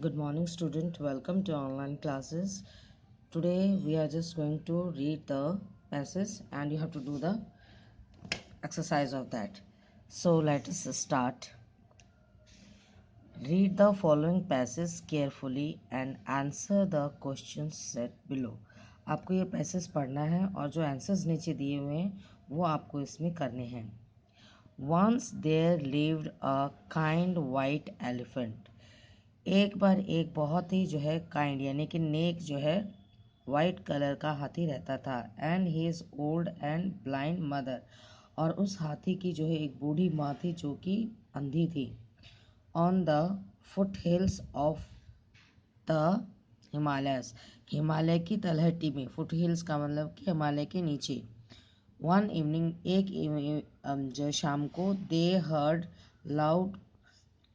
Good morning, student. Welcome to online classes. Today we are just going to read the passage and you have to do the exercise of that. So let us start. Read the following passage carefully and answer the questions set below. आपको ये passage पढ़ना है और जो answers नीचे दिए हुए हैं वो आपको इसमें करने हैं. Once there lived a kind white elephant. एक बार एक बहुत ही जो है काइंड यानी कि नेक जो है वाइट कलर का हाथी रहता था. And his old and blind mother, और उस हाथी की जो है एक बूढ़ी माँ थी जो कि अंधी थी. On the foot hills of the Himalayas, Himalaya की तलहटी में. फुट हिल्स का मतलब कि हिमालय के नीचे. वन इवनिंग, एक जो शाम को, दे heard loud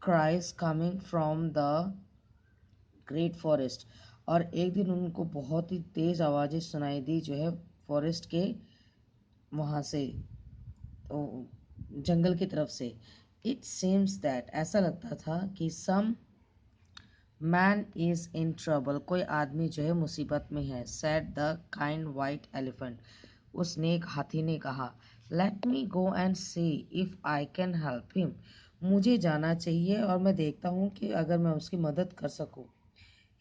cries coming from the great forest, और एक दिन उनको बहुत ही तेज आवाज़ें सुनाई दी जो है फॉरेस्ट के वहाँ से, तो जंगल की तरफ से. इट सीम्स दैट, ऐसा लगता था कि सम मैन इज इन ट्रबल, कोई आदमी जो है मुसीबत में है. Sad the kind white elephant, उस नेक हाथी ने कहा. Let me go and see if I can help him, मुझे जाना चाहिए और मैं देखता हूँ कि अगर मैं उसकी मदद कर सकूँ.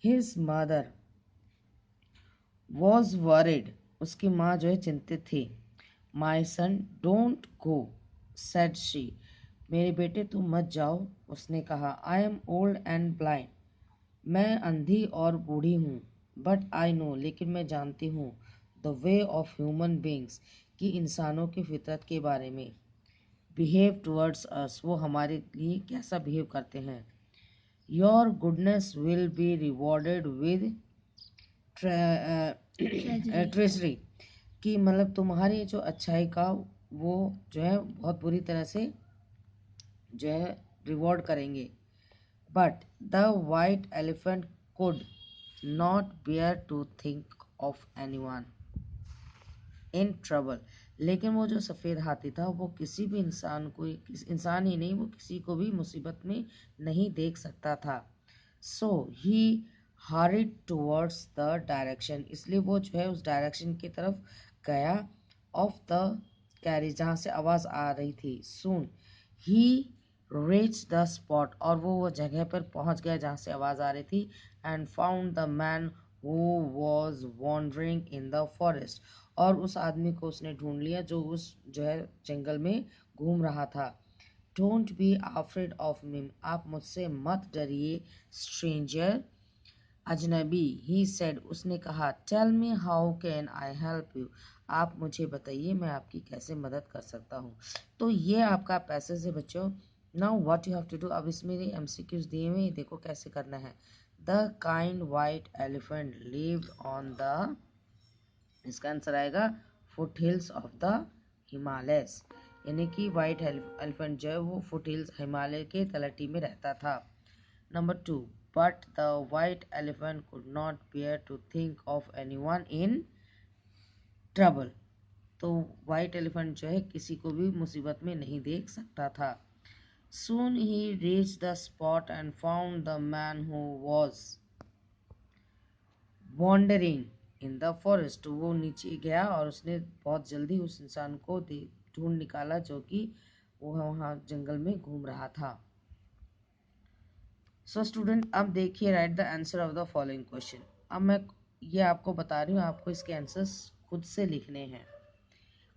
His mother was worried, उसकी माँ जो है चिंतित थी. My son, don't go, said she, मेरे बेटे तुम मत जाओ, उसने कहा. I am old and blind, मैं अंधी और बूढ़ी हूँ. But I know, लेकिन मैं जानती हूँ. The way of human beings, कि इंसानों की फितरत के बारे में. Behave towards us, वो हमारे लिए कैसा बिहेव करते हैं. Your goodness will be rewarded with treasury, कि मतलब तुम्हारी जो अच्छाई का वो जो है बहुत बुरी तरह से जो है रिवॉर्ड करेंगे. But the white elephant could not bear to think of anyone in trouble, लेकिन वो जो सफ़ेद हाथी था वो किसी भी इंसान को, इंसान ही नहीं, वो किसी को भी मुसीबत में नहीं देख सकता था. सो ही hurried towards the direction, इसलिए वो जो है उस डायरेक्शन की तरफ गया. of the carriage, जहाँ से आवाज़ आ रही थी. soon he reached the spot, और वो जगह पर पहुँच गया जहाँ से आवाज़ आ रही थी. and found the man who was wandering in the forest, और उस आदमी को उसने ढूंढ लिया जो उस जो है जंगल में घूम रहा था. Don't be afraid of me, आप मुझसे मत डरिए. स्ट्रेंजर, अजनबी. ही सेड, उसने कहा. Tell me how can I help you, आप मुझे बताइए मैं आपकी कैसे मदद कर सकता हूँ. तो ये आपका पैसेज है बच्चों. Now what you have to do, अब इसमें एमसीक्यूज दिए हुए, देखो कैसे करना है. The kind white elephant lived on the, इसका आंसर आएगा foothills of the Himalayas, यानी कि वाइट एलिफेंट जो है वो फुट हिल्स हिमालय के तलहटी में रहता था. Number 2, but the white elephant could not bear to think of anyone in trouble, तो वाइट एलिफेंट जो है किसी को भी मुसीबत में नहीं देख सकता था. soon he reached the spot and found the man who was wandering in the forest, वो नीचे गया और उसने बहुत जल्दी उस इंसान को ढूंढ निकाला जो कि वो वहाँ जंगल में घूम रहा था. सो स्टूडेंट, अब देखिए, right the answer of the following question. अब मैं ये आपको बता रही हूँ, आपको इसके आंसर्स खुद से लिखने हैं.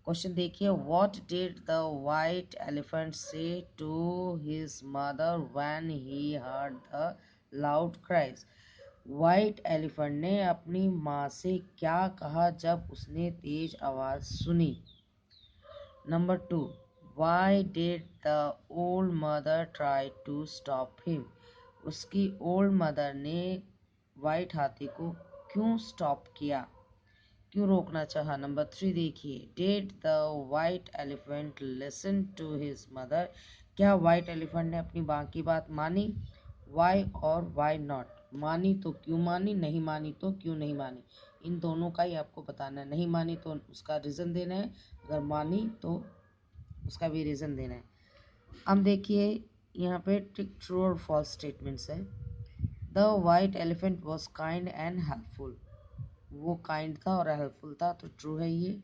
क्वेश्चन देखिए. What did the white elephant say to his mother when he heard the loud cries, white elephant ने अपनी माँ से क्या कहा जब उसने तेज आवाज़ सुनी. Number 2, why did the old mother try to stop him, उसकी ओल्ड मदर ने वाइट हाथी को क्यों स्टॉप किया, क्यों रोकना चाहा. नंबर 3 देखिए. Did the white elephant listen to his mother, क्या वाइट एलिफेंट ने अपनी माँ की बात मानी. वाई और वाई नॉट, मानी तो क्यों मानी, नहीं मानी तो क्यों नहीं मानी. इन दोनों का ही आपको बताना है. नहीं मानी तो उसका रीज़न देना है, अगर मानी तो उसका भी रीज़न देना है. अब देखिए यहाँ पे ट्रू और फॉल्स स्टेटमेंट्स है. The white elephant was kind and helpful, वो काइंड था और हेल्पफुल था, तो ट्रू है ये।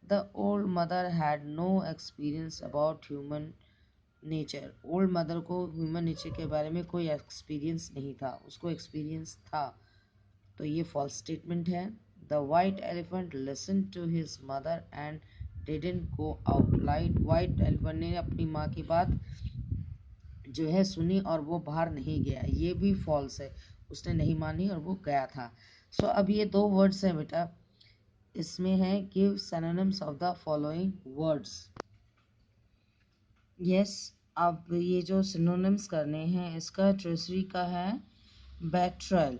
The old mother had no experience about human nature, old mother को ह्यूमन नेचर के बारे में कोई एक्सपीरियंस नहीं था, उसको एक्सपीरियंस था, तो ये फॉल्स स्टेटमेंट है। The white elephant listen to his mother and didn't go out, white elephant ने अपनी माँ की बात जो है सुनी और वो बाहर नहीं गया, ये भी फॉल्स है, उसने नहीं मानी और वो गया था। सो अब ये दो वर्ड्स हैं बेटा, इसमें है give synonyms of the following words. Yes, अब ये जो सिनोनिम्स करने हैं, इसका ट्रेजरी का है बैट्रल,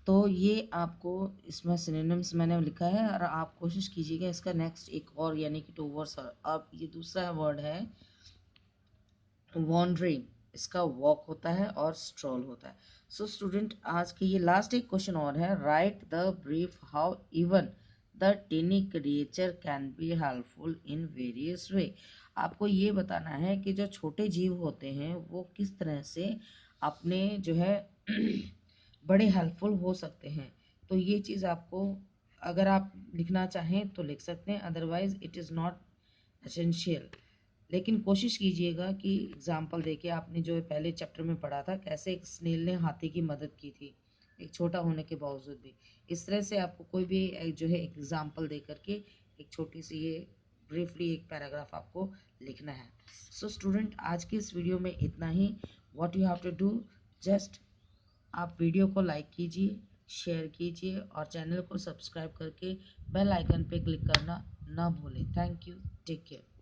तो ये आपको इसमें सिनोनिम्स मैंने लिखा है और आप कोशिश कीजिएगा इसका नेक्स्ट एक और यानी कि टू वर्ड्स। अब ये दूसरा वर्ड है वॉन्डरिंग, इसका वॉक होता है और स्ट्रॉल होता है। सो स्टूडेंट, आज के ये लास्ट एक क्वेश्चन और है, right the brief how even the टिनी creature can be helpful in various वे। आपको ये बताना है कि जो छोटे जीव होते हैं वो किस तरह से अपने जो है बड़े हेल्पफुल हो सकते हैं। तो ये चीज़ आपको अगर आप लिखना चाहें तो लिख सकते हैं, otherwise it is not essential. लेकिन कोशिश कीजिएगा कि एग्जाम्पल देके, आपने जो पहले चैप्टर में पढ़ा था कैसे एक स्नेल ने हाथी की मदद की थी एक छोटा होने के बावजूद भी, इस तरह से आपको कोई भी जो है एग्जाम्पल दे करके एक छोटी सी ये ब्रीफली एक पैराग्राफ आपको लिखना है। सो स्टूडेंट, आज की इस वीडियो में इतना ही। What you have to do, just आप वीडियो को लाइक कीजिए, शेयर कीजिए और चैनल को सब्सक्राइब करके बेल आइकन पे क्लिक करना ना भूलें। Thank you, take care.